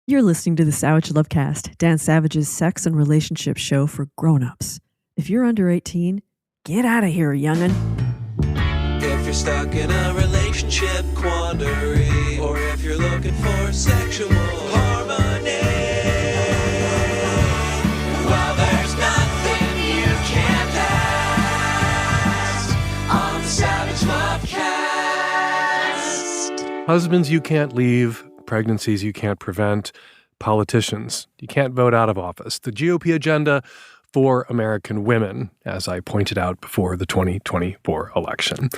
You're listening to the Savage Lovecast, Dan Savage's sex and relationship show for grown-ups. If you're under 18, get out of here, young'un. If you're stuck in a relationship quandary, or if you're looking for sexual harmony, well, there's nothing you can't ask on the Savage Lovecast. Husbands you can't leave, pregnancies you can't prevent, politicians you can't vote out of office. The GOP agenda for American women, as I pointed out before the 2024 election.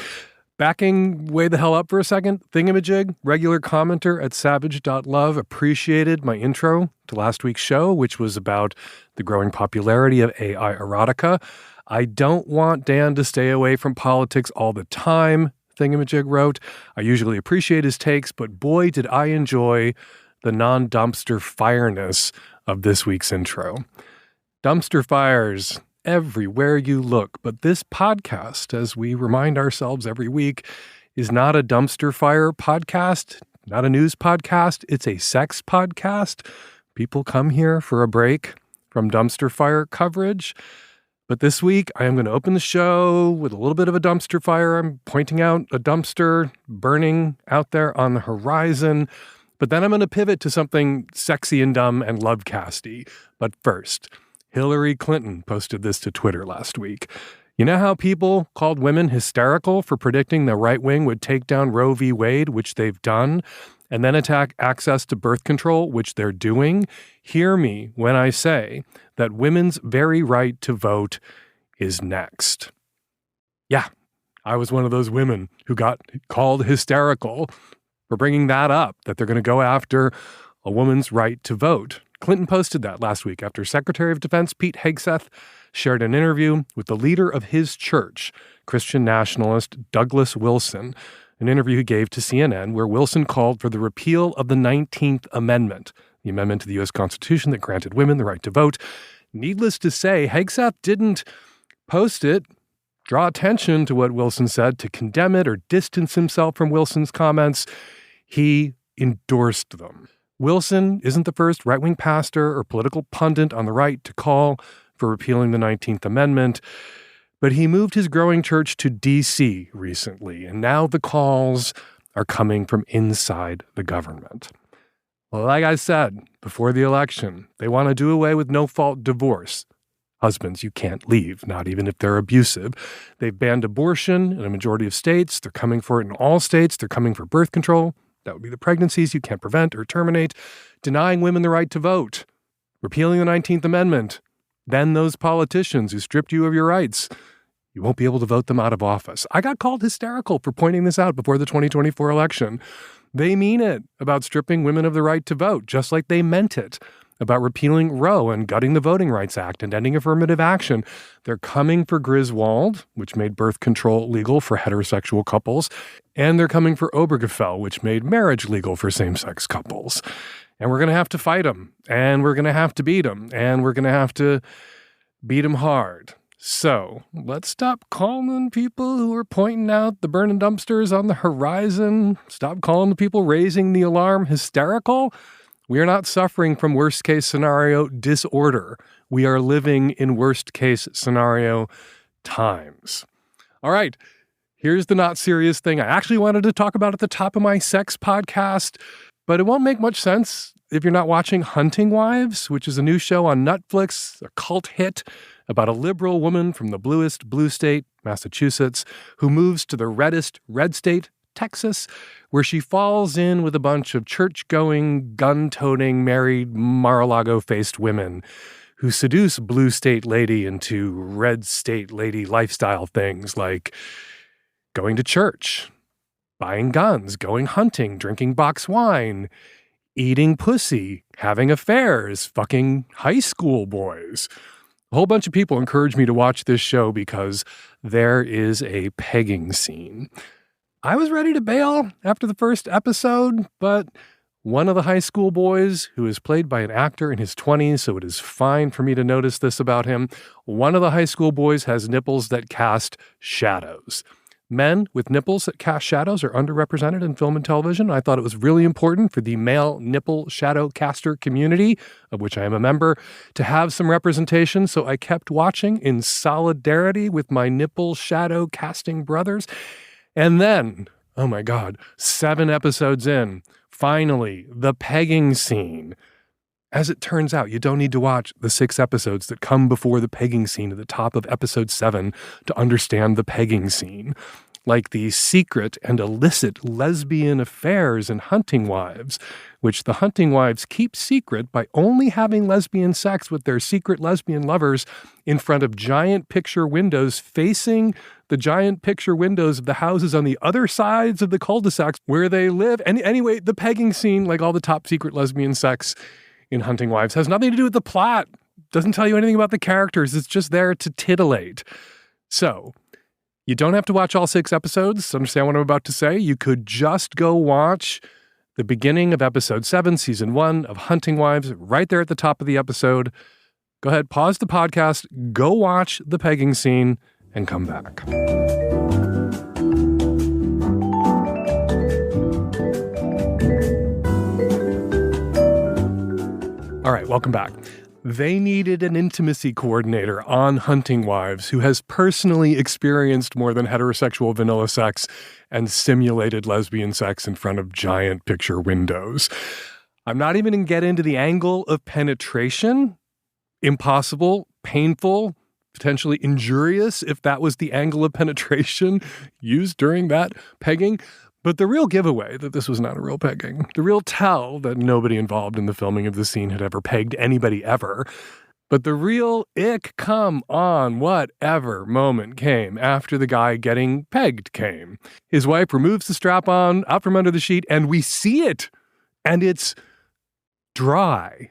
Backing way the hell up for a second, Thingamajig, regular commenter at savage.love, appreciated my intro to last week's show, which was about the growing popularity of AI erotica. I don't want Dan to stay away from politics all the time, Thingamajig wrote. I usually appreciate his takes, but boy, did I enjoy the non-dumpster fireness of this week's intro. Dumpster fires everywhere you look, but this podcast, as we remind ourselves every week, is not a dumpster fire podcast, not a news podcast. It's a sex podcast. People come here for a break from dumpster fire coverage. But this week, I am going to open the show with a little bit of a dumpster fire. I'm pointing out a dumpster burning out there on the horizon. But then I'm going to pivot to something sexy and dumb and lovecasty. But first, Hillary Clinton posted this to Twitter last week. You know how people called women hysterical for predicting the right wing would take down Roe v. Wade, which they've done, and then attack access to birth control, which they're doing? Hear me when I say that women's very right to vote is next. Yeah, I was one of those women who got called hysterical for bringing that up, that they're going to go after a woman's right to vote. Clinton posted that last week after Secretary of Defense Pete Hegseth shared an interview with the leader of his church, Christian nationalist Douglas Wilson, an interview he gave to CNN where Wilson called for the repeal of the 19th Amendment, the amendment to the U.S. Constitution that granted women the right to vote. Needless to say, Hegseth didn't post it, draw attention to what Wilson said, to condemn it or distance himself from Wilson's comments. He endorsed them. Wilson isn't the first right-wing pastor or political pundit on the right to call for repealing the 19th Amendment, but he moved his growing church to D.C. recently, and now the calls are coming from inside the government. Well, like I said before the election, they want to do away with no-fault divorce. Husbands you can't leave, not even if they're abusive. They've banned abortion in a majority of states. They're coming for it in all states. They're coming for birth control. That would be the pregnancies you can't prevent or terminate. Denying women the right to vote. Repealing the 19th Amendment. Then those politicians who stripped you of your rights, you won't be able to vote them out of office. I got called hysterical for pointing this out before the 2024 election. They mean it about stripping women of the right to vote, just like they meant it about repealing Roe and gutting the Voting Rights Act and ending affirmative action. They're coming for Griswold, which made birth control legal for heterosexual couples, and they're coming for Obergefell, which made marriage legal for same-sex couples. And we're going to have to fight them, and we're going to have to beat them, and we're going to have to beat them hard. So let's stop calling people who are pointing out the burning dumpsters on the horizon. Stop calling the people raising the alarm hysterical. We are not suffering from worst-case scenario disorder. We are living in worst-case scenario times. All right, here's the not serious thing I actually wanted to talk about at the top of my sex podcast, but it won't make much sense if you're not watching Hunting Wives, which is a new show on Netflix, a cult hit about a liberal woman from the bluest blue state, Massachusetts, who moves to the reddest red state, Texas, where she falls in with a bunch of church-going, gun-toting, married, Mar-a-Lago-faced women who seduce blue state lady into red state lady lifestyle things like going to church, buying guns, going hunting, drinking box wine, eating pussy, having affairs, fucking high school boys. A whole bunch of people encouraged me to watch this show because there is a pegging scene. I was ready to bail after the first episode, but one of the high school boys, who is played by an actor in his 20s, so it is fine for me to notice this about him, one of the high school boys has nipples that cast shadows. Men with nipples that cast shadows are underrepresented in film and television. I thought it was really important for the male nipple shadow caster community, of which I am a member, to have some representation. So I kept watching in solidarity with my nipple shadow casting brothers. And then, oh my God, 7 episodes in, finally, the pegging scene. As it turns out, you don't need to watch the 6 episodes that come before the pegging scene at the top of episode 7 to understand the pegging scene. Like the secret and illicit lesbian affairs in Hunting Wives, which the Hunting Wives keep secret by only having lesbian sex with their secret lesbian lovers in front of giant picture windows facing the giant picture windows of the houses on the other sides of the cul-de-sacs where they live. And anyway, the pegging scene, like all the top secret lesbian sex in Hunting Wives, has nothing to do with the plot. Doesn't tell you anything about the characters. It's just there to titillate. So, you don't have to watch all 6 episodes. Understand what I'm about to say? You could just go watch the beginning of episode 7, season 1 of Hunting Wives, right there at the top of the episode. Go ahead, pause the podcast, go watch the pegging scene, and come back. All right, welcome back. They needed an intimacy coordinator on Hunting Wives who has personally experienced more than heterosexual vanilla sex and simulated lesbian sex in front of giant picture windows. I'm not even going to get into the angle of penetration. Impossible, painful, potentially injurious if that was the angle of penetration used during that pegging. But the real giveaway that this was not a real pegging, the real tell that nobody involved in the filming of the scene had ever pegged anybody ever, but the real ick come on whatever moment came after the guy getting pegged came. His wife removes the strap-on out from under the sheet, and we see it, and it's dry.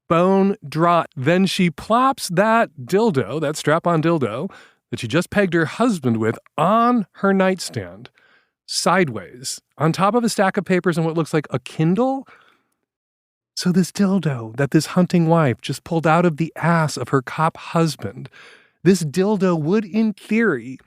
Bone dry. Then she plops that dildo, that strap-on dildo, that she just pegged her husband with on her nightstand, sideways, on top of a stack of papers and what looks like a Kindle. So this dildo that this hunting wife just pulled out of the ass of her cop husband, this dildo would, in theory,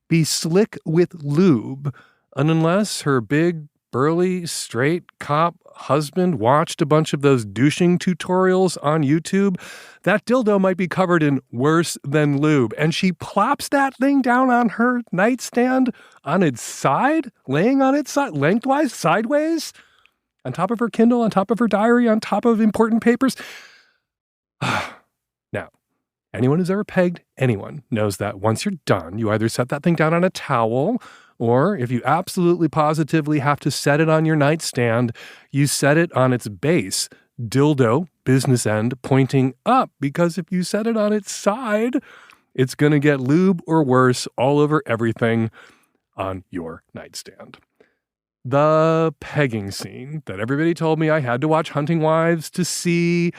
be slick with lube, unless her big, burly, straight cop husband watched a bunch of those douching tutorials on YouTube. That dildo might be covered in worse than lube. And she plops that thing down on her nightstand on its side, laying on its side, lengthwise, sideways, on top of her Kindle, on top of her diary, on top of important papers. Now, anyone who's ever pegged anyone knows that once you're done, you either set that thing down on a towel, or if you absolutely positively have to set it on your nightstand, you set it on its base, dildo, business end, pointing up, because if you set it on its side, it's going to get lube or worse all over everything on your nightstand. The pegging scene that everybody told me I had to watch Hunting Wives to see,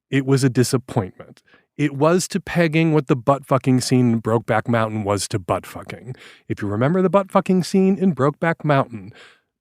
it was a disappointment. It was to pegging what the butt-fucking scene in Brokeback Mountain was to butt-fucking. If you remember the butt-fucking scene in Brokeback Mountain,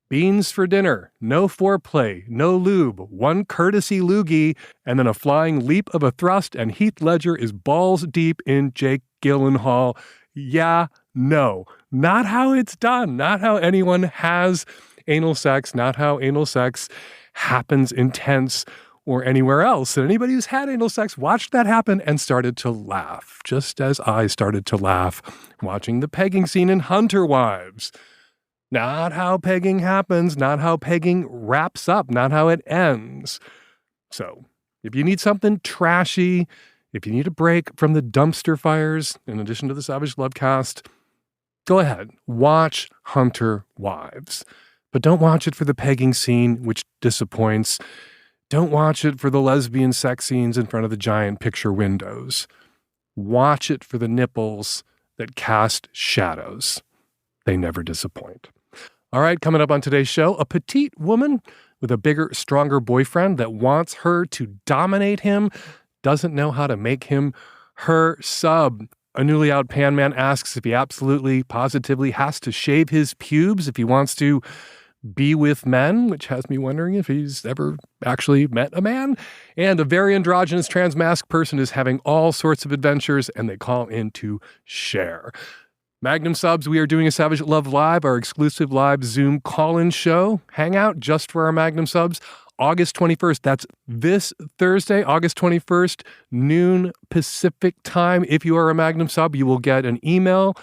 beans for dinner, no foreplay, no lube, one courtesy loogie, and then a flying leap of a thrust, and Heath Ledger is balls deep in Jake Gyllenhaal. Yeah, no. Not how it's done. Not how anyone has anal sex. Not how anal sex happens intense or anywhere else. And anybody who's had anal sex watched that happen and started to laugh, just as I started to laugh watching the pegging scene in Hunter Wives. Not how pegging happens, not how pegging wraps up, not how it ends. So, if you need something trashy, if you need a break from the dumpster fires, in addition to the Savage Lovecast, go ahead, watch Hunter Wives. But don't watch it for the pegging scene, which disappoints. Don't watch it for the lesbian sex scenes in front of the giant picture windows. Watch it for the nipples that cast shadows. They never disappoint. All right, coming up on today's show, a petite woman with a bigger, stronger boyfriend that wants her to dominate him, doesn't know how to make him her sub. A newly out Pan Man asks if he absolutely, positively has to shave his pubes if he wants to be with men, which has me wondering if he's ever actually met a man. And a very androgynous trans masked person is having all sorts of adventures, and they call in to share. Magnum subs, we are doing a Savage Love Live, our exclusive live Zoom call-in show hangout just for our Magnum subs. August 21st, that's this Thursday, August 21st, noon Pacific time. If you are a Magnum sub, you will get an email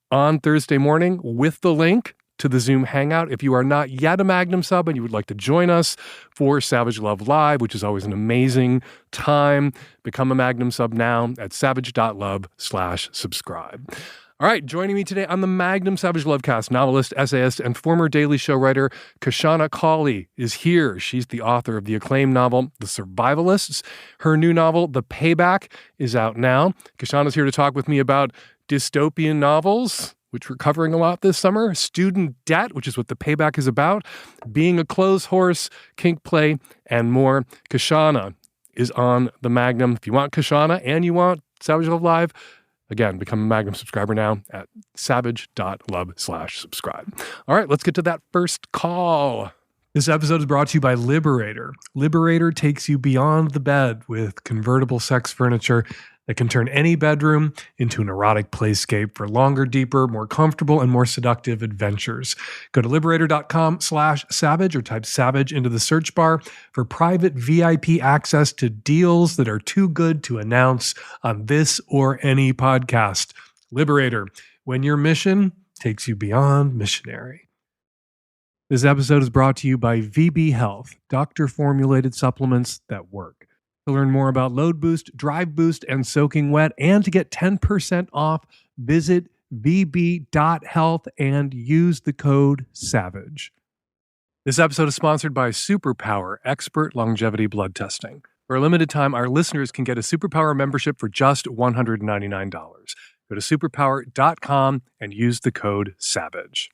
on Thursday morning with the link to the Zoom hangout. If you are not yet a Magnum sub and you would like to join us for Savage Love Live, which is always an amazing time, become a Magnum sub now at savage.love/subscribe. All right, joining me today on the Magnum Savage Lovecast, novelist, essayist, and former Daily Show writer, Kashana Cauley is here. She's the author of the acclaimed novel, The Survivalists. Her new novel, The Payback, is out now. Kashana's here to talk with me about dystopian novels, which we're covering a lot this summer, student debt, which is what The Payback is about, being a clotheshorse, kink play, and more. Kashana is on the Magnum. If you want Kashana and you want Savage Love Live, again, become a Magnum subscriber now at savage.love/subscribe. All right, let's get to that first call. This episode is brought to you by Liberator. Liberator takes you beyond the bed with convertible sex furniture that can turn any bedroom into an erotic playscape for longer, deeper, more comfortable, and more seductive adventures. Go to liberator.com/savage or type savage into the search bar for private VIP access to deals that are too good to announce on this or any podcast. Liberator, when your mission takes you beyond missionary. This episode is brought to you by VB Health, doctor-formulated supplements that work. To learn more about Load Boost, Drive Boost, and Soaking Wet, and to get 10% off, visit vb.health and use the code SAVAGE. This episode is sponsored by Superpower Expert Longevity Blood Testing. For a limited time, our listeners can get a Superpower membership for just $199. Go to superpower.com and use the code SAVAGE.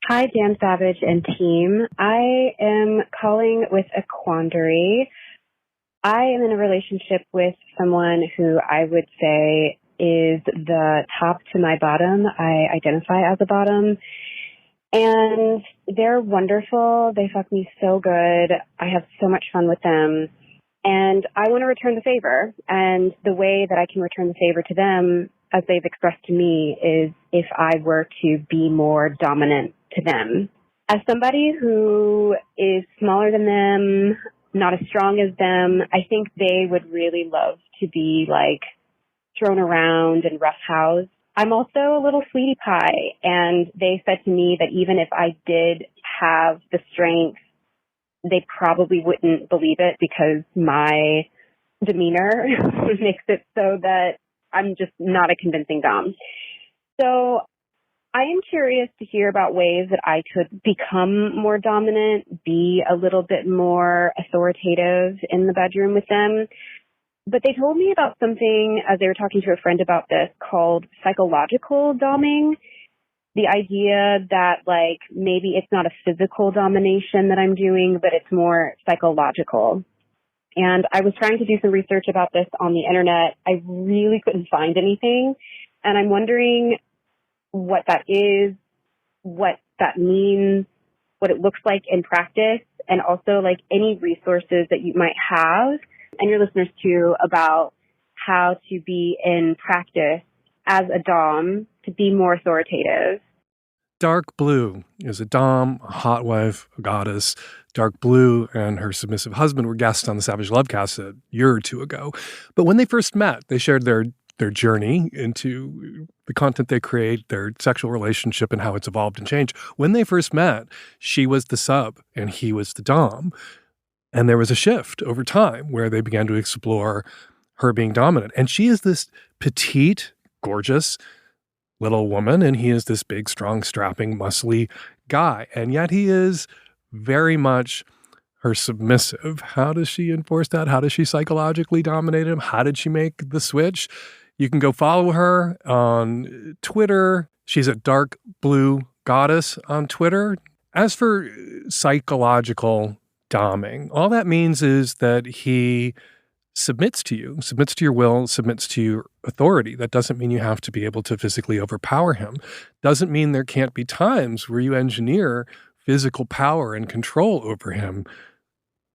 Hi, Dan Savage and team. I am calling with a quandary. I am in a relationship with someone who I would say is the top to my bottom. I identify as a bottom. And they're wonderful. They fuck me so good. I have so much fun with them. And I want to return the favor. And the way that I can return the favor to them, as they've expressed to me, is if I were to be more dominant to them. As somebody who is smaller than them, not as strong as them, I think they would really love to be like thrown around and roughhoused. I'm also a little sweetie pie, and they said to me that even if I did have the strength, they probably wouldn't believe it because my demeanor makes it so that I'm just not a convincing dom. So I am curious to hear about ways that I could become more dominant, be a little bit more authoritative in the bedroom with them. But they told me about something, as they were talking to a friend about this, called psychological doming. The idea that, like, maybe it's not a physical domination that I'm doing, but it's more psychological. And I was trying to do some research about this on the internet. I really couldn't find anything. And I'm wondering what that is, what that means, what it looks like in practice, and also like any resources that you might have, and your listeners too, about how to be in practice as a dom to be more authoritative. Dark Blue is a dom, a hot wife, a goddess. Dark Blue and her submissive husband were guests on the Savage Lovecast a year or two ago. But when they first met, they shared their journey into the content they create, their sexual relationship, and how it's evolved and changed. When they first met, she was the sub and he was the dom. And there was a shift over time where they began to explore her being dominant. And she is this petite, gorgeous little woman, and he is this big, strong, strapping, muscly guy. And yet he is very much her submissive. How does she enforce that? How does she psychologically dominate him? How did she make the switch? You can go follow her on Twitter. She's at Dark Blue Goddess on Twitter. As for psychological doming, all that means is that he submits to you, submits to your will, submits to your authority. That doesn't mean you have to be able to physically overpower him. Doesn't mean there can't be times where you engineer physical power and control over him.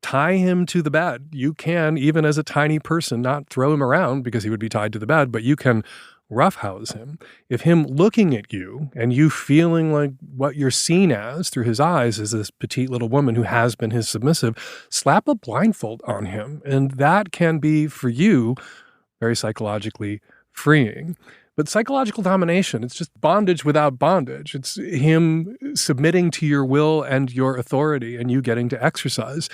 Tie him to the bed. You can, even as a tiny person, not throw him around because he would be tied to the bed, but you can roughhouse him, if him looking at you and you feeling like what you're seen as through his eyes is this petite little woman who has been his submissive, slap a blindfold on him. And that can be, for you, very psychologically freeing. But psychological domination, it's just bondage without bondage. It's him submitting to your will and your authority and you getting to exercise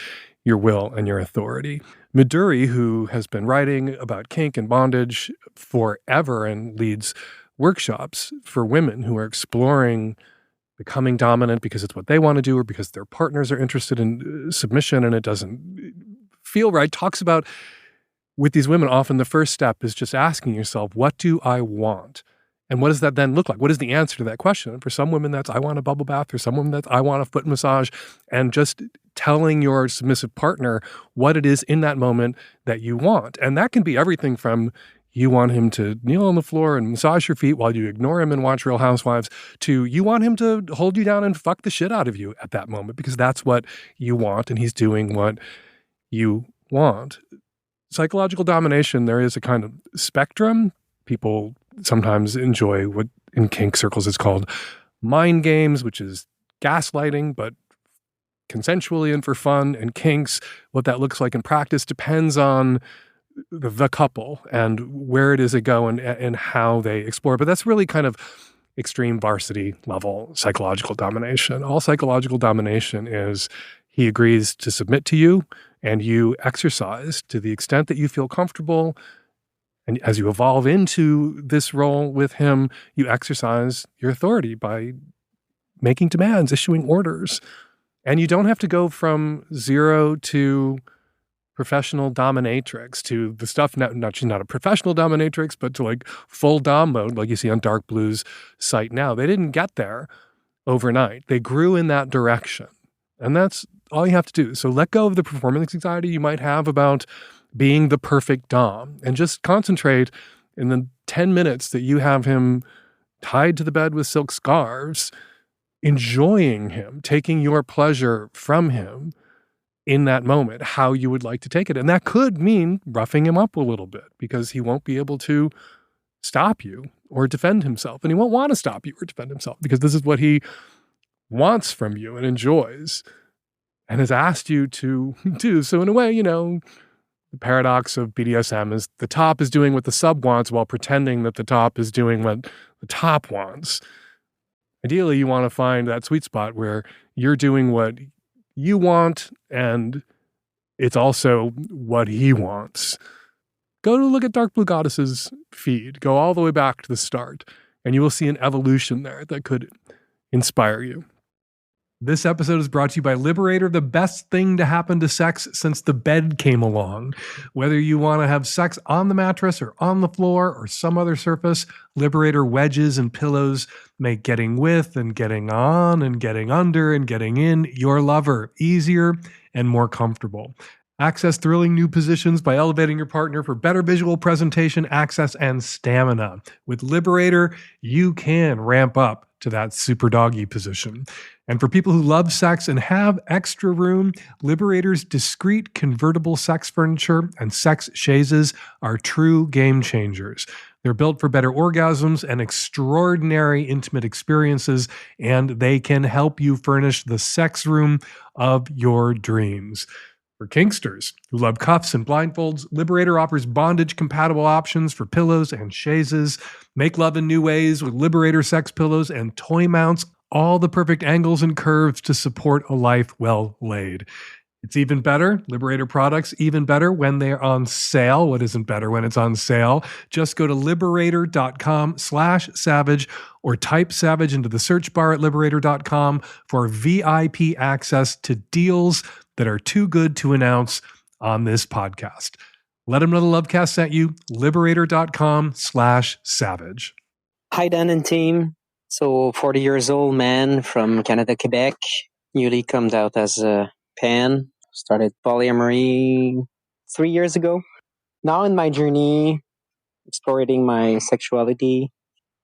your will and your authority. Midori, who has been writing about kink and bondage forever and leads workshops for women who are exploring becoming dominant because it's what they want to do or because their partners are interested in submission and it doesn't feel right, talks about with these women, often the first step is just asking yourself, what do I want? And what does that then look like? What is the answer to that question? And for some women, that's I want a bubble bath. For some women, that's I want a foot massage. And just telling your submissive partner what it is in that moment that you want. And that can be everything from you want him to kneel on the floor and massage your feet while you ignore him and watch Real Housewives to you want him to hold you down and fuck the shit out of you at that moment because that's what you want and he's doing what you want. Psychological domination, there is a kind of spectrum. People sometimes enjoy what in kink circles is called mind games, which is gaslighting, but consensually and for fun. And kinks, what that looks like in practice depends on the couple and where it is they go and how they explore. But that's really kind of extreme varsity level psychological domination. All psychological domination is he agrees to submit to you and you exercise to the extent that you feel comfortable. And as you evolve into this role with him, you exercise your authority by making demands, issuing orders. And you don't have to go from zero to professional dominatrix to the stuff, not a professional dominatrix, but to like full dom mode, like you see on Dark Blue's site now. They didn't get there overnight. They grew in that direction. And that's all you have to do. So let go of the performance anxiety you might have about being the perfect dom and just concentrate in the 10 minutes that you have him tied to the bed with silk scarves, enjoying him, taking your pleasure from him in that moment, how you would like to take it. And that could mean roughing him up a little bit because he won't be able to stop you or defend himself. And he won't want to stop you or defend himself because this is what he wants from you and enjoys and has asked you to do. So in a way, the paradox of BDSM is the top is doing what the sub wants while pretending that the top is doing what the top wants. Ideally, you want to find that sweet spot where you're doing what you want and it's also what he wants. Go to look at Dark Blue Goddess's feed. Go all the way back to the start and you will see an evolution there that could inspire you. This episode is brought to you by Liberator, the best thing to happen to sex since the bed came along. Whether you want to have sex on the mattress or on the floor or some other surface, Liberator wedges and pillows make getting with and getting on and getting under and getting in your lover easier and more comfortable. Access thrilling new positions by elevating your partner for better visual presentation, access, and stamina. With Liberator, you can ramp up to that super doggy position. And for people who love sex and have extra room, Liberator's discreet convertible sex furniture and sex chaises are true game changers. They're built for better orgasms and extraordinary intimate experiences, and they can help you furnish the sex room of your dreams. For kinksters who love cuffs and blindfolds, Liberator offers bondage-compatible options for pillows and chaises. Make love in new ways with Liberator sex pillows and toy mounts, all the perfect angles and curves to support a life well laid. It's even better, Liberator products, even better when they're on sale. What isn't better when it's on sale? Just go to liberator.com/savage or type savage into the search bar at liberator.com for VIP access to deals that are too good to announce on this podcast. Let them know the Lovecast sent you, liberator.com/savage. Hi, Dan and team. So 40 years old man from Canada, Quebec, newly come out as a pan, started polyamory 3 years ago. Now in my journey, exploring my sexuality,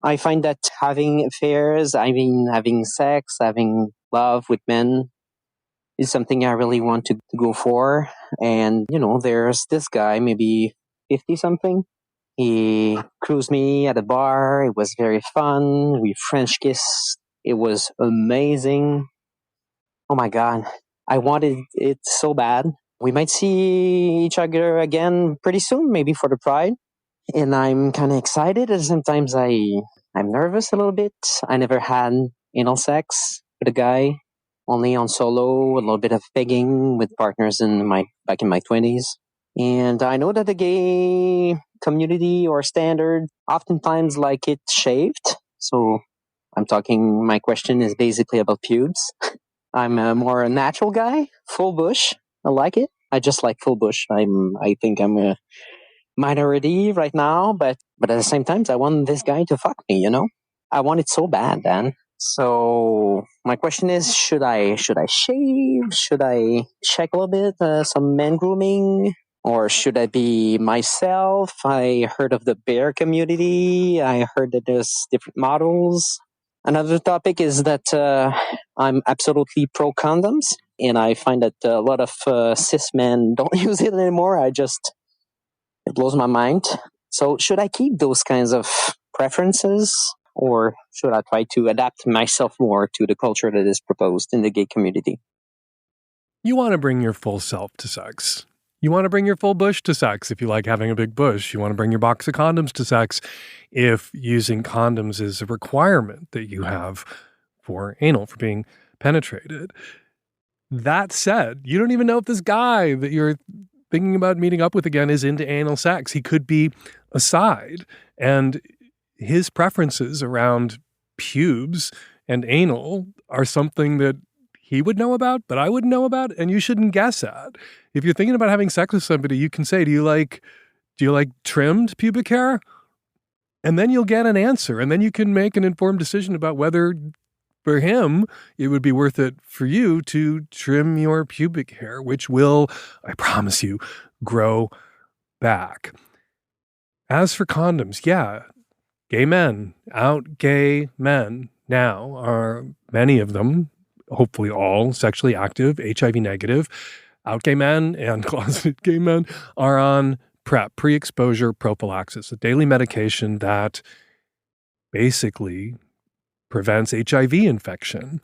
I find that having affairs, having sex, having love with men is something I really want to go for. And, there's this guy, maybe 50 something. He cruised me at a bar. It was very fun. We French kissed. It was amazing. Oh my God. I wanted it so bad. We might see each other again pretty soon, maybe for the Pride. And I'm kind of excited, and sometimes I'm nervous a little bit. I never had anal sex with a guy, only on solo, a little bit of pegging with partners back in my 20s. And I know that the gay community or standard oftentimes like it shaved. So my question is basically about pubes. I'm more a natural guy, full bush. I like it. I just like full bush. I think I'm a minority right now, but at the same time, I want this guy to fuck me, I want it so bad, Dan. So my question is, should I shave? Should I check a little bit, some men grooming? Or should I be myself? I heard of the bear community. I heard that there's different models. Another topic is that I'm absolutely pro condoms, and I find that a lot of cis men don't use it anymore. It blows my mind. So should I keep those kinds of preferences, or should I try to adapt myself more to the culture that is proposed in the gay community? You want to bring your full self to sex. You want to bring your full bush to sex if you like having a big bush. You want to bring your box of condoms to sex if using condoms is a requirement that you have for anal, for being penetrated. That said, you don't even know if this guy that you're thinking about meeting up with again is into anal sex. He could be aside, and his preferences around pubes and anal are something that he would know about, but I wouldn't know about, and you shouldn't guess at. If you're thinking about having sex with somebody, you can say, do you like trimmed pubic hair? And then you'll get an answer, and then you can make an informed decision about whether for him it would be worth it for you to trim your pubic hair, which will, I promise you, grow back. As for condoms, yeah, gay men, out gay men now are many of them, hopefully all, sexually active, HIV negative. Out gay men and closeted gay men are on PrEP, pre-exposure prophylaxis, a daily medication that basically prevents HIV infection.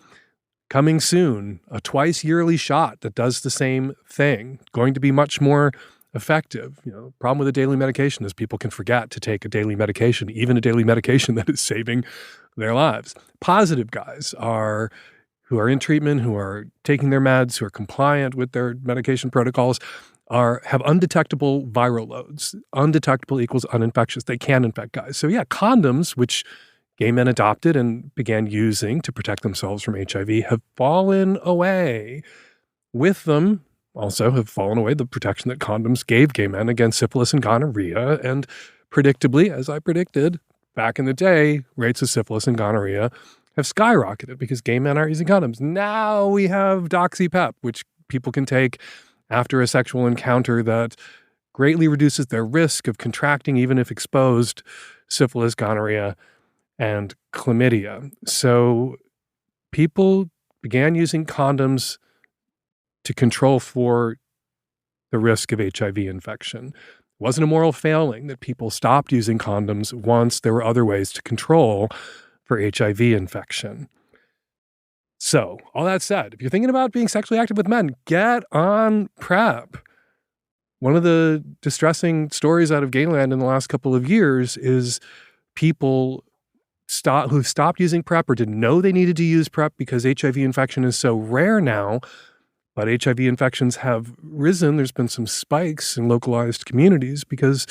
Coming soon, a twice-yearly shot that does the same thing, going to be much more effective. Problem with a daily medication is people can forget to take a daily medication, even a daily medication that is saving their lives. Positive guys who are in treatment, who are taking their meds, who are compliant with their medication protocols, have undetectable viral loads. Undetectable equals uninfectious. They can infect guys. So yeah, condoms, which gay men adopted and began using to protect themselves from HIV, have fallen away. With them also have fallen away the protection that condoms gave gay men against syphilis and gonorrhea. And predictably, as I predicted, back in the day, rates of syphilis and gonorrhea have skyrocketed because gay men aren't using condoms. Now we have doxypep, which people can take after a sexual encounter that greatly reduces their risk of contracting, even if exposed, syphilis, gonorrhea, and chlamydia. So people began using condoms to control for the risk of HIV infection. It wasn't a moral failing that people stopped using condoms once there were other ways to control for HIV infection. So, all that said, if you're thinking about being sexually active with men, get on PrEP. One of the distressing stories out of gayland in the last couple of years is people who stopped using PrEP or didn't know they needed to use PrEP because HIV infection is so rare now, but HIV infections have risen. There's been some spikes in localized communities because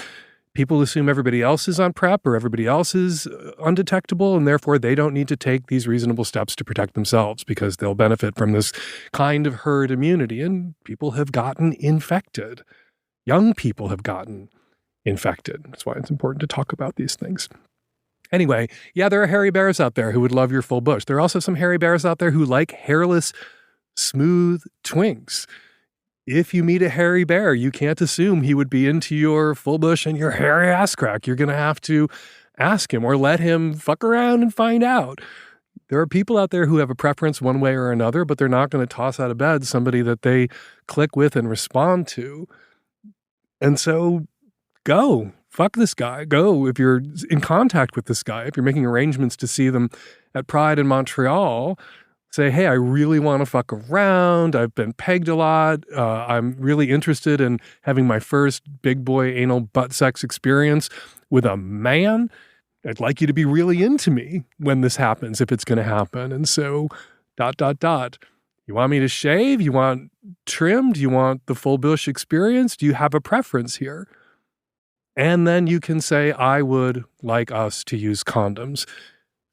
people assume everybody else is on PrEP or everybody else is undetectable, and therefore they don't need to take these reasonable steps to protect themselves because they'll benefit from this kind of herd immunity. And people have gotten infected. Young people have gotten infected. That's why it's important to talk about these things. Anyway, yeah, there are hairy bears out there who would love your full bush. There are also some hairy bears out there who like hairless, smooth twinks. If you meet a hairy bear, you can't assume he would be into your full bush and your hairy ass crack. You're going to have to ask him or let him fuck around and find out. There are people out there who have a preference one way or another, but they're not going to toss out of bed somebody that they click with and respond to. And so go fuck this guy. Go if you're in contact with this guy, if you're making arrangements to see them at Pride in Montreal, say, hey, I really want to fuck around. I've been pegged a lot. I'm really interested in having my first big boy anal butt sex experience with a man. I'd like you to be really into me when this happens, if it's going to happen. And so, ... You want me to shave? You want trimmed? You want the full bush experience? Do you have a preference here? And then you can say, I would like us to use condoms.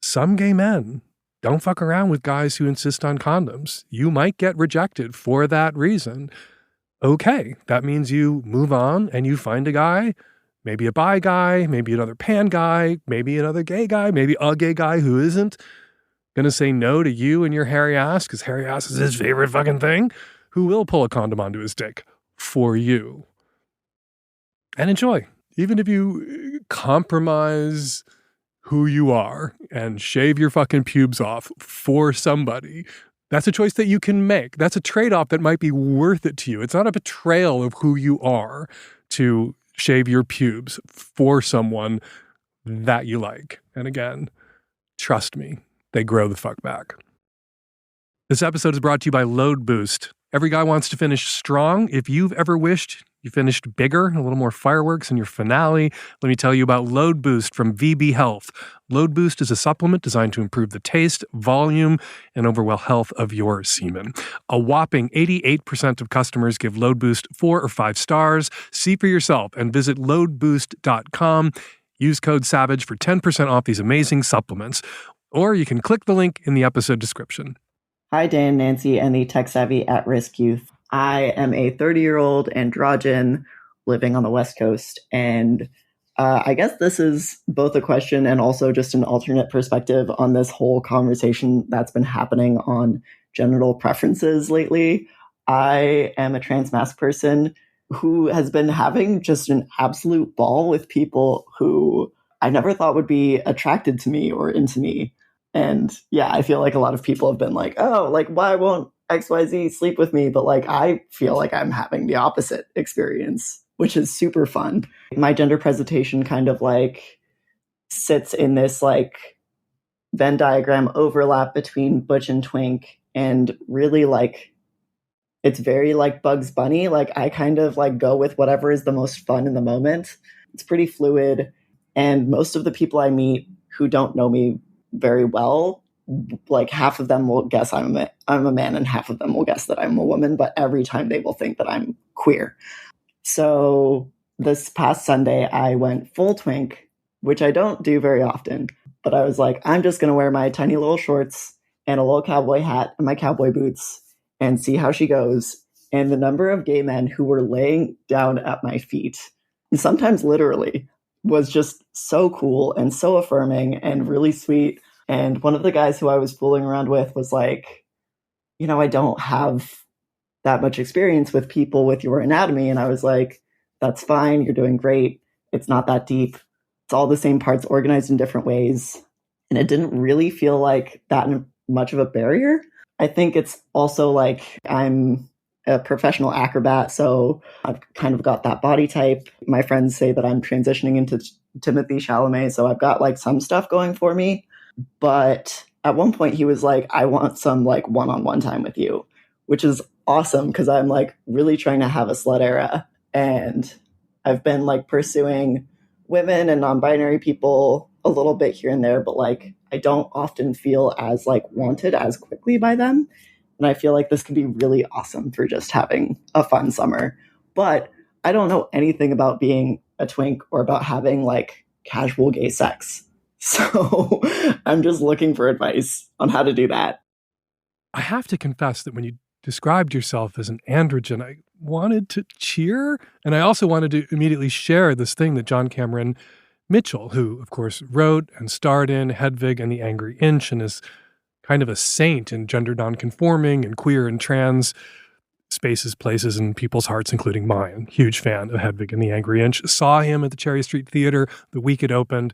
Some gay men don't fuck around with guys who insist on condoms. You might get rejected for that reason. Okay, that means you move on and you find a guy, maybe a bi guy, maybe another pan guy, maybe another gay guy, maybe a gay guy who isn't going to say no to you and your hairy ass because hairy ass is his favorite fucking thing, who will pull a condom onto his dick for you. And enjoy. Even if you compromise who you are and shave your fucking pubes off for somebody, that's a choice that you can make. That's a trade-off that might be worth it to you. It's not a betrayal of who you are to shave your pubes for someone that you like. And again, trust me, they grow the fuck back. This episode is brought to you by Load Boost. Every guy wants to finish strong. If you've ever wished you finished bigger, a little more fireworks in your finale, let me tell you about Load Boost from VB Health. Load Boost is a supplement designed to improve the taste, volume, and overall health of your semen. A whopping 88% of customers give Load Boost 4 or 5 stars. See for yourself and visit loadboost.com. Use code SAVAGE for 10% off these amazing supplements. Or you can click the link in the episode description. Hi, Dan, Nancy, and the tech-savvy at-risk youth. I am a 30-year-old androgen living on the West Coast, and I guess this is both a question and also just an alternate perspective on this whole conversation that's been happening on genital preferences lately. I am a trans-masc person who has been having just an absolute ball with people who I never thought would be attracted to me or into me. And yeah, I feel like a lot of people have been like, oh, like, why won't XYZ sleep with me? But like, I feel like I'm having the opposite experience, which is super fun. My gender presentation kind of like sits in this like Venn diagram overlap between butch and twink, and really like, it's very like Bugs Bunny. Like I kind of like go with whatever is the most fun in the moment. It's pretty fluid. And most of the people I meet who don't know me very well, like half of them will guess I'm a man and half of them will guess that I'm a woman, but every time they will think that I'm queer. So this past Sunday, I went full twink, which I don't do very often, but I was like, I'm just going to wear my tiny little shorts and a little cowboy hat and my cowboy boots and see how she goes. And the number of gay men who were laying down at my feet, and sometimes literally, was just so cool and so affirming and really sweet. And one of the guys who I was fooling around with was like, you know, I don't have that much experience with people with your anatomy. And I was like, that's fine. You're doing great. It's not that deep. It's all the same parts organized in different ways. And it didn't really feel like that much of a barrier. I think it's also like I'm a professional acrobat, so I've kind of got that body type. My friends say that I'm transitioning into Timothée Chalamet, so I've got like some stuff going for me. But at one point he was like, I want some like one-on-one time with you, which is awesome because I'm like really trying to have a slut era. And I've been like pursuing women and non-binary people a little bit here and there, but like I don't often feel as like wanted as quickly by them. And I feel like this could be really awesome for just having a fun summer. But I don't know anything about being a twink or about having like casual gay sex. So I'm just looking for advice on how to do that. I have to confess that when you described yourself as an androgen, I wanted to cheer. And I also wanted to immediately share this thing that John Cameron Mitchell, who of course wrote and starred in Hedwig and the Angry Inch and is kind of a saint in gender nonconforming and queer and trans spaces, places, and people's hearts, including mine. Huge fan of Hedwig and the Angry Inch. Saw him at the Cherry Street Theater the week it opened.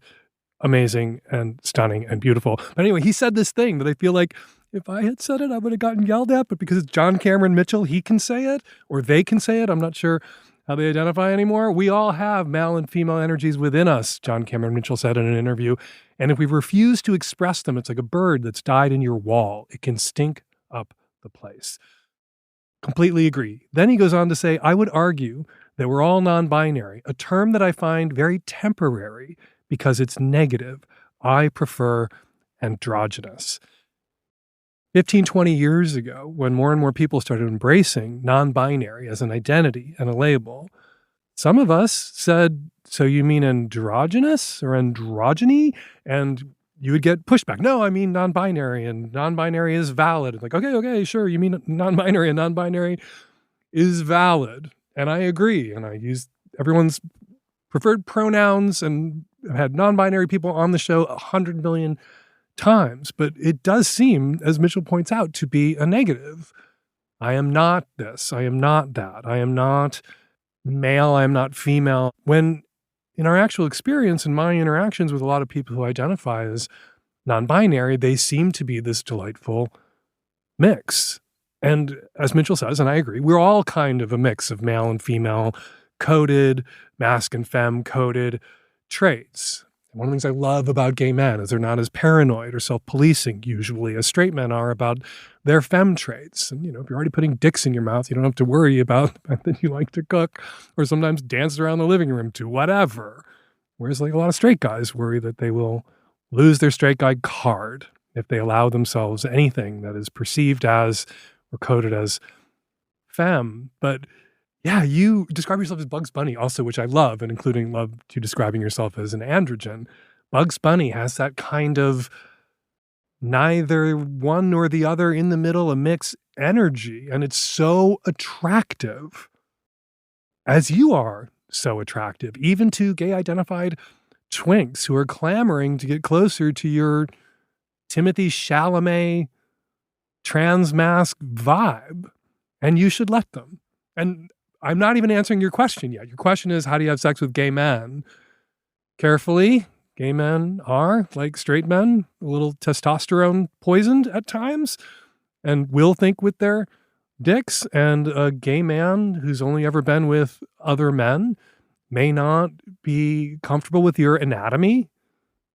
Amazing and stunning and beautiful. But anyway, he said this thing that I feel like if I had said it, I would have gotten yelled at. But because it's John Cameron Mitchell, he can say it, or they can say it. I'm not sure how they identify anymore. We all have male and female energies within us, John Cameron Mitchell said in an interview. And if we refuse to express them, it's like a bird that's died in your wall. It can stink up the place. Completely agree. Then he goes on to say, I would argue that we're all non-binary, a term that I find very temporary because it's negative. I prefer androgynous. 15, 20 years ago, when more and more people started embracing non-binary as an identity and a label, some of us said, so you mean androgynous or androgyny? And you would get pushback. No, I mean non-binary, and non-binary is valid. It's like, okay, sure, you mean non-binary, and non-binary is valid. And I agree. And I use everyone's preferred pronouns and I've had non-binary people on the show 100 million times, but it does seem, as Mitchell points out, to be a negative. I am not this. I am not that. I am not male. I am not female. When in our actual experience and my interactions with a lot of people who identify as non-binary, they seem to be this delightful mix. And as Mitchell says, and I agree, we're all kind of a mix of male and female coded, masc and femme coded traits. One of the things I love about gay men is they're not as paranoid or self-policing usually as straight men are about their femme traits. And, if you're already putting dicks in your mouth, you don't have to worry about that you like to cook or sometimes dance around the living room to whatever. Whereas like a lot of straight guys worry that they will lose their straight guy card if they allow themselves anything that is perceived as or coded as femme. But yeah, you describe yourself as Bugs Bunny also, which I love, and including love you describing yourself as an androgen. Bugs Bunny has that kind of neither one nor the other in the middle, a mixed energy. And it's so attractive, as you are so attractive, even to gay identified twinks who are clamoring to get closer to your Timothée Chalamet trans mask vibe. And you should let them. And I'm not even answering your question yet. Your question is, how do you have sex with gay men? Carefully, gay men are, like straight men, a little testosterone poisoned at times and will think with their dicks. And a gay man who's only ever been with other men may not be comfortable with your anatomy.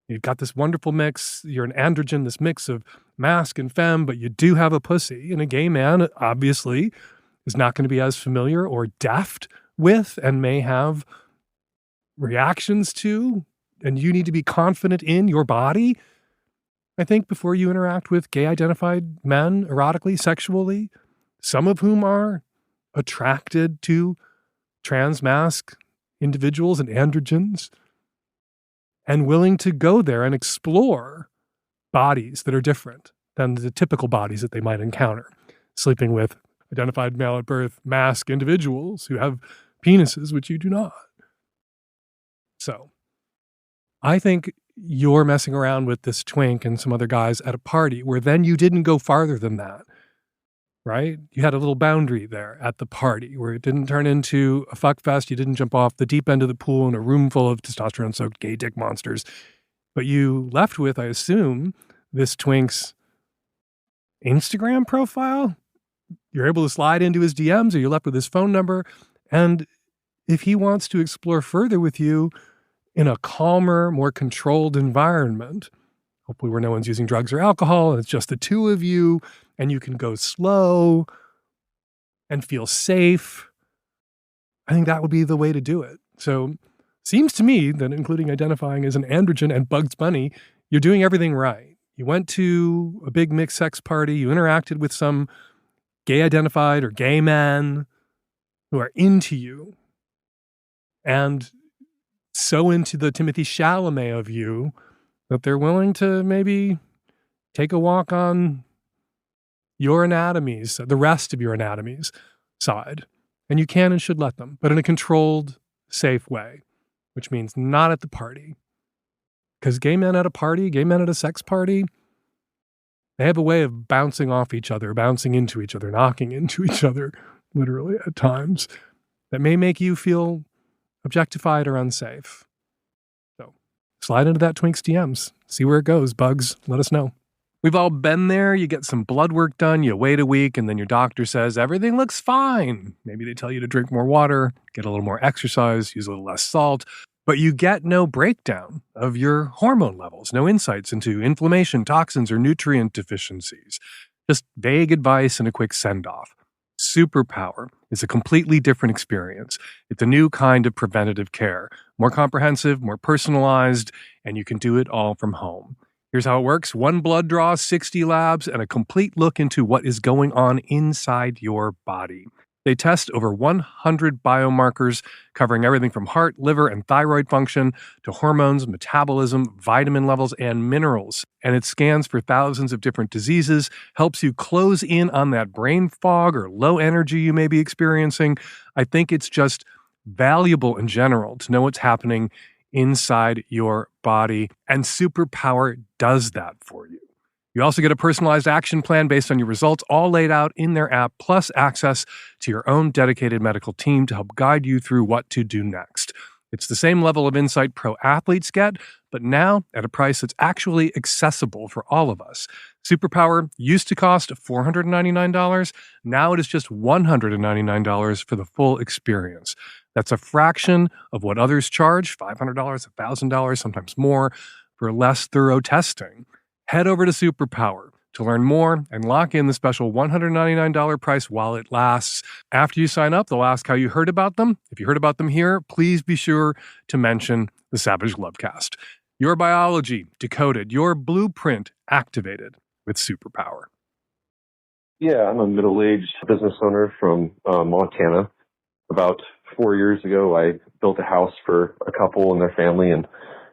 You've got this wonderful mix. You're an androgen, this mix of masc and femme, but you do have a pussy. And a gay man, obviously, is not going to be as familiar or deft with and may have reactions to, and you need to be confident in your body, I think, before you interact with gay-identified men erotically, sexually, some of whom are attracted to trans-masc individuals and androgens and willing to go there and explore bodies that are different than the typical bodies that they might encounter, sleeping with identified male at birth masc individuals who have penises, which you do not. So I think you're messing around with this twink and some other guys at a party where then you didn't go farther than that, right? You had a little boundary there at the party where it didn't turn into a fuck fest. You didn't jump off the deep end of the pool in a room full of testosterone-soaked gay dick monsters. But you left with, I assume, this twink's Instagram profile. You're able to slide into his DMs or you're left with his phone number. And if he wants to explore further with you in a calmer, more controlled environment, hopefully where no one's using drugs or alcohol, and it's just the two of you, and you can go slow and feel safe, I think that would be the way to do it. So seems to me that including identifying as an androgen and Bugs Bunny, you're doing everything right. You went to a big mixed sex party, you interacted with some gay identified or gay men who are into you and so into the Timothée Chalamet of you that they're willing to maybe take a walk on your anatomy's, the rest of your anatomy's side. And you can and should let them, but in a controlled, safe way, which means not at the party. Because gay men at a party, gay men at a sex party, they have a way of bouncing off each other, bouncing into each other, knocking into each other, literally at times, that may make you feel objectified or unsafe. So slide into that twink's DMs. See where it goes, Bugs. Let us know. We've all been there. You get some blood work done, you wait a week, and then your doctor says everything looks fine. Maybe they tell you to drink more water, get a little more exercise, use a little less salt, but you get no breakdown of your hormone levels, no insights into inflammation, toxins, or nutrient deficiencies. Just vague advice and a quick send-off. Superpower is a completely different experience. It's a new kind of preventative care, more comprehensive, more personalized, and you can do it all from home. Here's how it works. 1 blood draw, 60 labs, and a complete look into what is going on inside your body. They test over 100 biomarkers covering everything from heart, liver, and thyroid function to hormones, metabolism, vitamin levels, and minerals. And it scans for thousands of different diseases, helps you close in on that brain fog or low energy you may be experiencing. I think it's just valuable in general to know what's happening inside your body, and Superpower does that for you. You also get a personalized action plan based on your results, all laid out in their app, plus access to your own dedicated medical team to help guide you through what to do next. It's the same level of insight pro athletes get, but now at a price that's actually accessible for all of us. Superpower used to cost $499. Now it is just $199 for the full experience. That's a fraction of what others charge, $500, $1,000, sometimes more, for less thorough testing. Head over to Superpower to learn more and lock in the special $199 price while it lasts. After you sign up, they'll ask how you heard about them. If you heard about them here, please be sure to mention the Savage Lovecast. Your biology decoded, your blueprint activated with Superpower. Yeah, I'm a middle-aged business owner from Montana. About 4 years ago, I built a house for a couple and their family and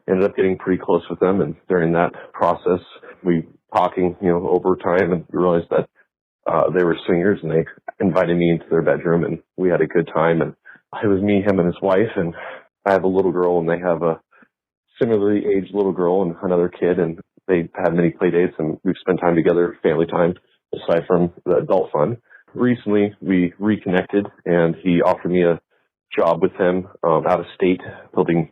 ended up getting pretty close with them. And during that process, we talking, over time, and realized that they were swingers, and they invited me into their bedroom, and we had a good time. And it was me, him, and his wife, and I have a little girl, and they have a similarly aged little girl and another kid, and they had many play dates, and we've spent time together, family time, aside from the adult fun. Recently, we reconnected, and he offered me a job with him out of state, building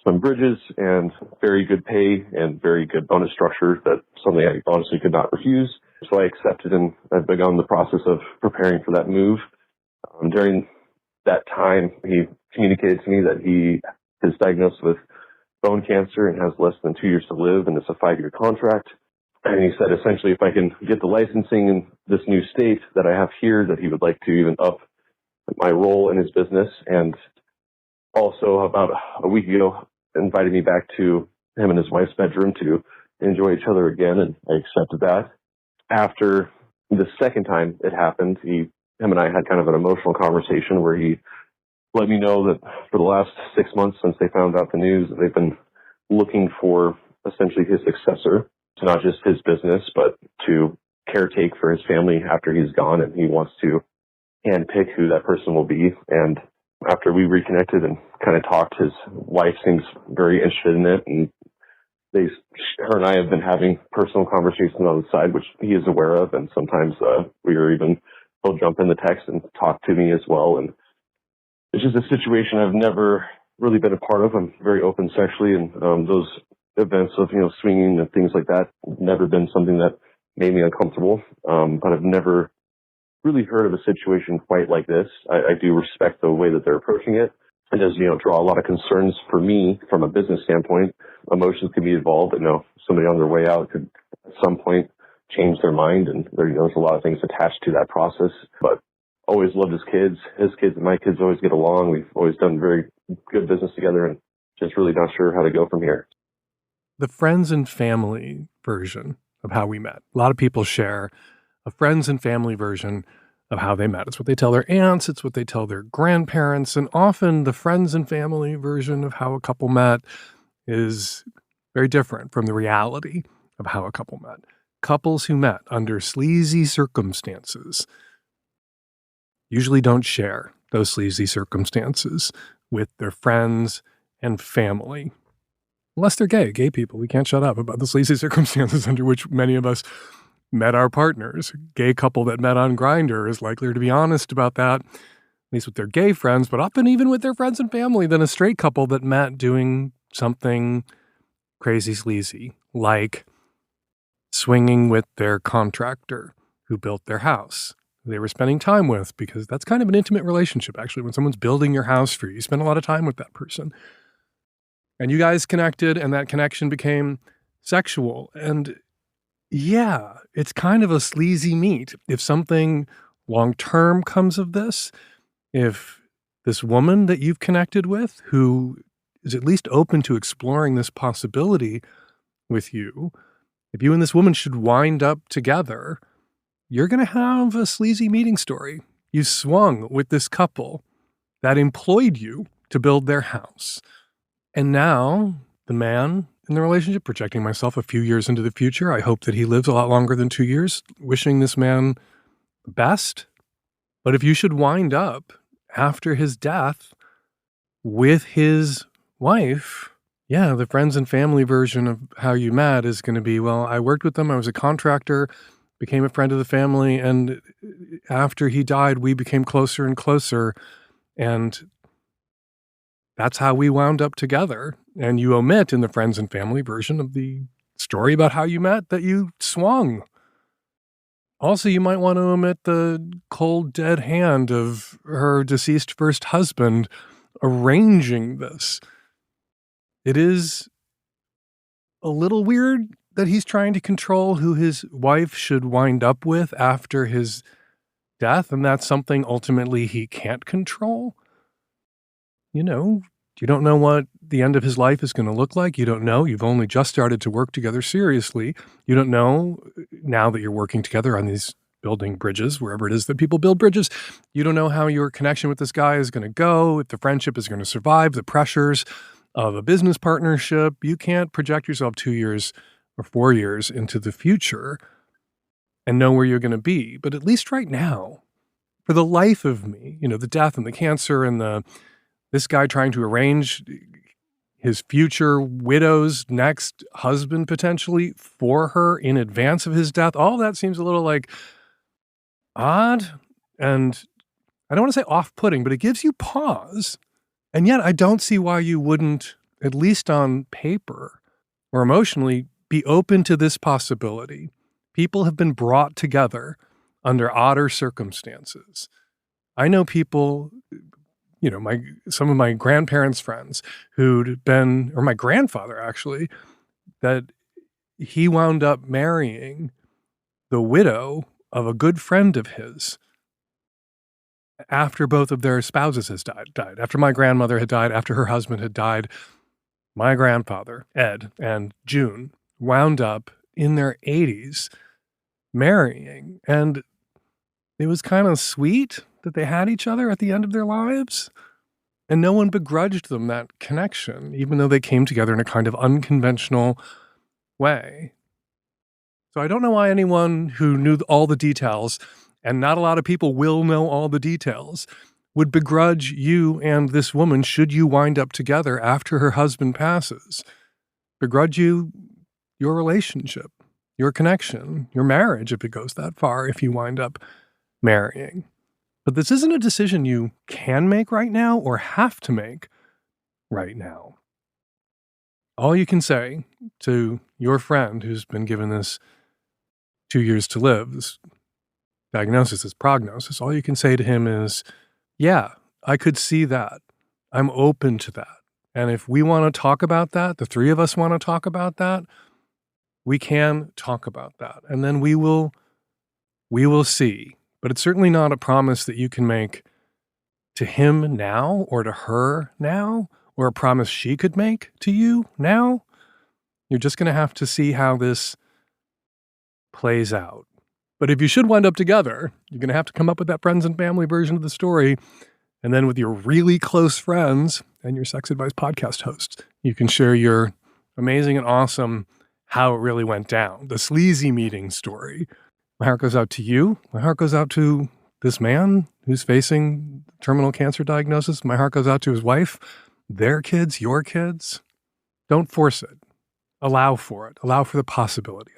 some bridges, and very good pay and very good bonus structure. That's something I honestly could not refuse. So I accepted, and I've begun the process of preparing for that move. During that time, he communicated to me that he is diagnosed with bone cancer and has less than 2 years to live, and it's a 5-year contract. And he said, essentially, if I can get the licensing in this new state that I have here, that he would like to even up my role in his business. And also, about a week ago, invited me back to him and his wife's bedroom to enjoy each other again, and I accepted that. After the second time it happened, him and I had kind of an emotional conversation where he let me know that for the last 6 months since they found out the news, that they've been looking for essentially his successor to not just his business, but to caretake for his family after he's gone, and he wants to handpick who that person will be. And after we reconnected and kind of talked, his wife seems very interested in it, and her and I have been having personal conversations on the side, which he is aware of, and sometimes he'll jump in the text and talk to me as well. And it's just a situation I've never really been a part of. I'm very open sexually, and those events of swinging and things like that never been something that made me uncomfortable. But I've never really heard of a situation quite like this. I do respect the way that they're approaching it. It does, draw a lot of concerns for me from a business standpoint. Emotions could be involved. Somebody on their way out could at some point change their mind, and there's a lot of things attached to that process. But always loved his kids. His kids and my kids always get along. We've always done very good business together, and just really not sure how to go from here. The friends and family version of how we met. A lot of people share a friends and family version of how they met. It's what they tell their aunts, it's what they tell their grandparents, and often the friends and family version of how a couple met is very different from the reality of how a couple met. Couples who met under sleazy circumstances usually don't share those sleazy circumstances with their friends and family. Unless they're gay. Gay people, we can't shut up about the sleazy circumstances under which many of us met our partners. A gay couple that met on Grindr is likelier to be honest about that, at least with their gay friends, but often even with their friends and family, than a straight couple that met doing something crazy sleazy, like swinging with their contractor who built their house, who they were spending time with, because that's kind of an intimate relationship, actually. When someone's building your house for you, you spend a lot of time with that person. And you guys connected, and that connection became sexual. And yeah, it's kind of a sleazy meet. If something long-term comes of this, if this woman that you've connected with, who is at least open to exploring this possibility with you, if you and this woman should wind up together, you're going to have a sleazy meeting story. You swung with this couple that employed you to build their house. And now the man in the relationship, projecting myself a few years into the future, I hope that he lives a lot longer than 2 years, wishing this man the best. But if you should wind up after his death with his wife, yeah, the friends and family version of how you met is going to be, well, I worked with them, I was a contractor, became a friend of the family, and after he died, we became closer and closer, and that's how we wound up together. And you omit in the friends and family version of the story about how you met that you swung. Also, you might want to omit the cold, dead hand of her deceased first husband arranging this. It is a little weird that he's trying to control who his wife should wind up with after his death, and that's something ultimately he can't control. You know, you don't know what the end of his life is going to look like. You don't know. You've only just started to work together seriously. You don't know, now that you're working together on these building bridges, wherever it is that people build bridges, you don't know how your connection with this guy is going to go, if the friendship is going to survive the pressures of a business partnership. You can't project yourself 2 years or 4 years into the future and know where you're going to be. But at least right now, for the life of me, you know, the death and the cancer and this guy trying to arrange his future widow's next husband potentially for her in advance of his death, all that seems a little like odd. And I don't want to say off-putting, but it gives you pause. And yet I don't see why you wouldn't, at least on paper or emotionally, be open to this possibility. People have been brought together under odder circumstances. I know people, you know, some of my grandparents' friends who'd been, or my grandfather actually, that he wound up marrying the widow of a good friend of his after both of their spouses had died. After my grandmother had died, after her husband had died, my grandfather, Ed, and June wound up in their 80s marrying. And it was kind of sweet that they had each other at the end of their lives. And no one begrudged them that connection, even though they came together in a kind of unconventional way. So I don't know why anyone who knew all the details, and not a lot of people will know all the details, would begrudge you and this woman should you wind up together after her husband passes. Begrudge you your relationship, your connection, your marriage, if it goes that far, if you wind up marrying. But this isn't a decision you can make right now or have to make right now. All you can say to your friend who's been given this 2 years to live, this diagnosis, this prognosis, all you can say to him is, yeah, I could see that. I'm open to that. And if we want to talk about that, the three of us want to talk about that, we can talk about that. And then we will see. But it's certainly not a promise that you can make to him now or to her now, or a promise she could make to you now. You're just going to have to see how this plays out. But if you should wind up together, you're going to have to come up with that friends and family version of the story. And then with your really close friends and your Sex Advice podcast hosts, you can share your amazing and awesome how it really went down, the sleazy meeting story. My heart goes out to you. My heart goes out to this man who's facing terminal cancer diagnosis. My heart goes out to his wife, their kids, your kids. Don't force it. Allow for it. Allow for the possibility of it.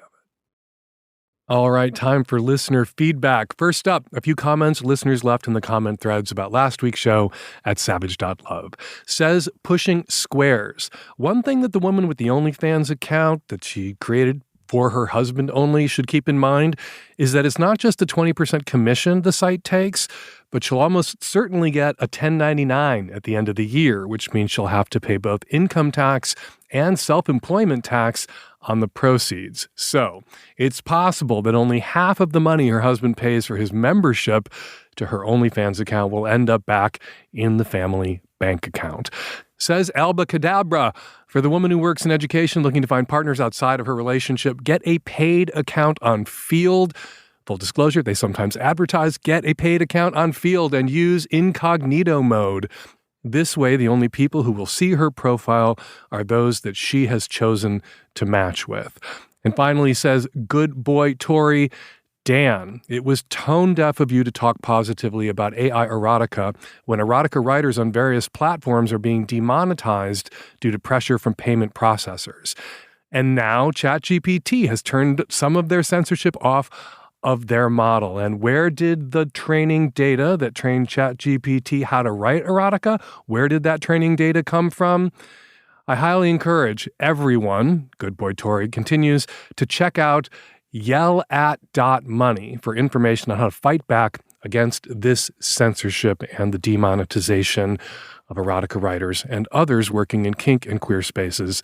All right, time for listener feedback. First up, a few comments listeners left in the comment threads about last week's show at savage.love. Says, pushing squares. One thing that the woman with the OnlyFans account that she created for her husband only should keep in mind is that it's not just a 20% commission the site takes, but she'll almost certainly get a 1099 at the end of the year, which means she'll have to pay both income tax and self-employment tax on the proceeds. So it's possible that only half of the money her husband pays for his membership to her OnlyFans account will end up back in the family bank account. Says Alba Cadabra, for the woman who works in education looking to find partners outside of her relationship, get a paid account on Field. Full disclosure, they sometimes advertise get a paid account on Field and use incognito mode. This way, the only people who will see her profile are those that she has chosen to match with. And finally says, good boy Tori, Dan, it was tone deaf of you to talk positively about AI erotica when erotica writers on various platforms are being demonetized due to pressure from payment processors. And now ChatGPT has turned some of their censorship off of their model. And where did the training data that trained ChatGPT how to write erotica, where did that training data come from? I highly encourage everyone, good boy Tori continues, to check out yellat.money for information on how to fight back against this censorship and the demonetization of erotica writers and others working in kink and queer spaces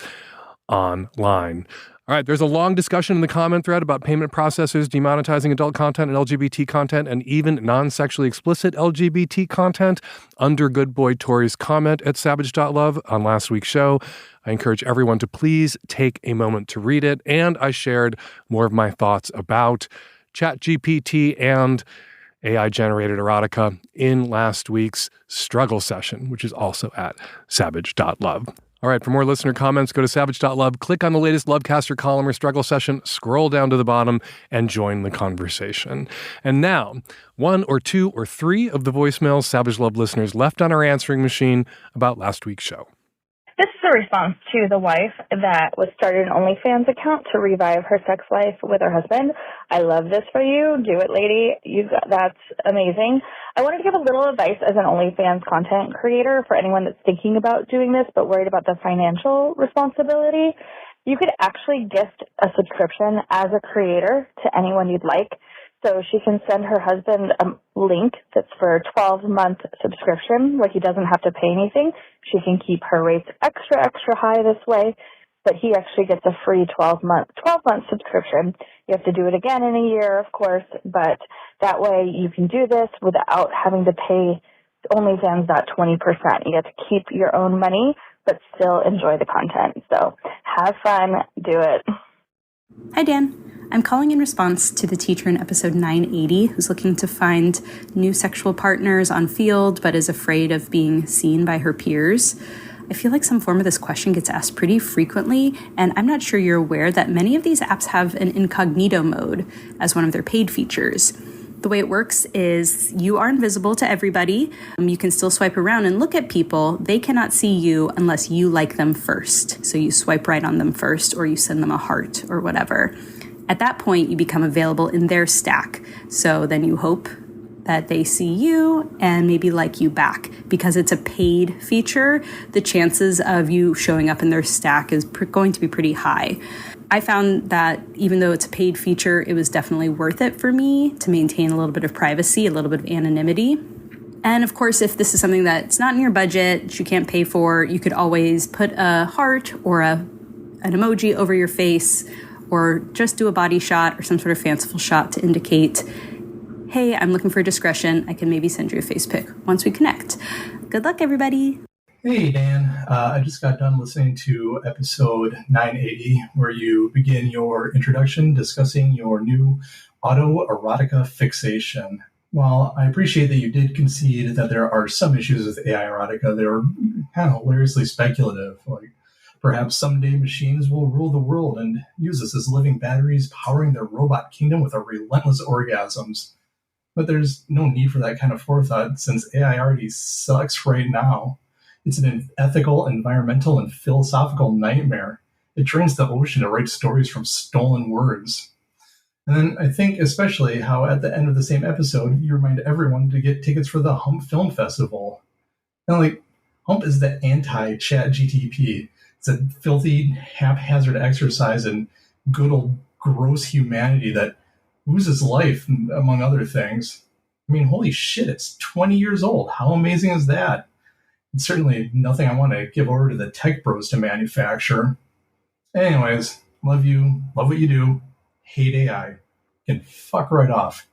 online. All right, there's a long discussion in the comment thread about payment processors demonetizing adult content and LGBT content and even non-sexually explicit LGBT content under Good Boy Tori's comment at savage.love on last week's show. I encourage everyone to please take a moment to read it, and I shared more of my thoughts about ChatGPT and AI-generated erotica in last week's struggle session, which is also at savage.love. All right, for more listener comments, go to savage.love, click on the latest Lovecaster column or struggle session, scroll down to the bottom, and join the conversation. And now, one or two or three of the voicemails Savage Love listeners left on our answering machine about last week's show. This is a response to the wife that was started an OnlyFans account to revive her sex life with her husband. I love this for you. Do it, lady. That's amazing. I wanted to give a little advice as an OnlyFans content creator for anyone that's thinking about doing this but worried about the financial responsibility. You could actually gift a subscription as a creator to anyone you'd like. So she can send her husband a link that's for a 12-month subscription where he doesn't have to pay anything. She can keep her rates extra high this way, but he actually gets a free 12-month subscription. You have to do it again in a year, of course, but that way you can do this without having to pay OnlyFans that 20%. You get to keep your own money, but still enjoy the content. So have fun, do it. Hi, Dan. I'm calling in response to the teacher in episode 980 who's looking to find new sexual partners on Field but is afraid of being seen by her peers. I feel like some form of this question gets asked pretty frequently, and I'm not sure you're aware that many of these apps have an incognito mode as one of their paid features. The way it works is you are invisible to everybody. You can still swipe around and look at people. They cannot see you unless you like them first. So you swipe right on them first, or you send them a heart or whatever. At that point, you become available in their stack. So then you hope that they see you and maybe like you back. Because it's a paid feature, the chances of you showing up in their stack is going to be pretty high. I found that even though it's a paid feature, it was definitely worth it for me to maintain a little bit of privacy, a little bit of anonymity. And of course, if this is something that's not in your budget, you can't pay for, you could always put a heart or an emoji over your face, or just do a body shot or some sort of fanciful shot to indicate, hey, I'm looking for discretion. I can maybe send you a face pic once we connect. Good luck, everybody. Hey, Dan. I just got done listening to episode 980, where you begin your introduction discussing your new auto-erotica fixation. While I appreciate that you did concede that there are some issues with AI erotica, they were kind of hilariously speculative. Like, perhaps someday machines will rule the world and use us as living batteries, powering their robot kingdom with our relentless orgasms. But there's no need for that kind of forethought, since AI already sucks right now. It's an ethical, environmental, and philosophical nightmare. It drains the ocean to write stories from stolen words. And then I think especially how at the end of the same episode, you remind everyone to get tickets for the Hump Film Festival. And Hump is the anti-Chat GTP. It's a filthy, haphazard exercise in good old gross humanity that oozes life, among other things. I mean, holy shit, it's 20 years old. How amazing is that? It's certainly nothing I want to give over to the tech bros to manufacture. Anyways, love you, love what you do, hate AI. Can fuck right off.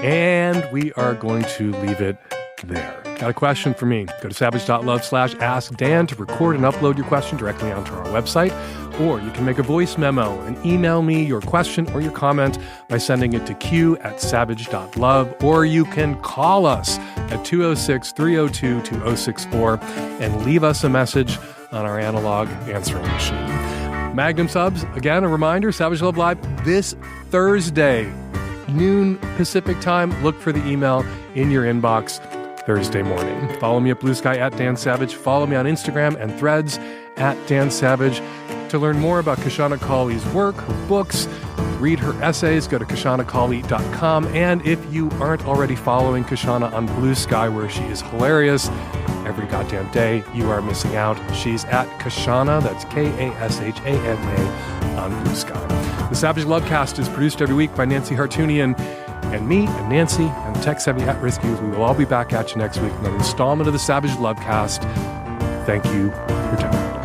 And we are going to leave it there. Got a question for me? Go to savage.love/askdan to record and upload your question directly onto our website. Or you can make a voice memo and email me your question or your comment by sending it to q@savage.love. Or you can call us at 206-302-2064 and leave us a message on our analog answering machine. Magnum subs, again, a reminder, Savage Love Live this Thursday, noon Pacific time. Look for the email in your inbox Thursday morning. Follow me at Blue Sky at Dan Savage. Follow me on Instagram and Threads at Dan Savage. To learn more about Kashana Cauley's work, her books, read her essays, go to KashanaCauley.com. And if you aren't already following Kashana on Blue Sky, where she is hilarious every goddamn day, you are missing out. She's at Kashana, that's Kashana, on Blue Sky. The Savage Lovecast is produced every week by Nancy Hartunian, and me and Nancy and the tech-savvy at-risk youth. We will all be back at you next week with another installment of the Savage Lovecast. Thank you for tuning in.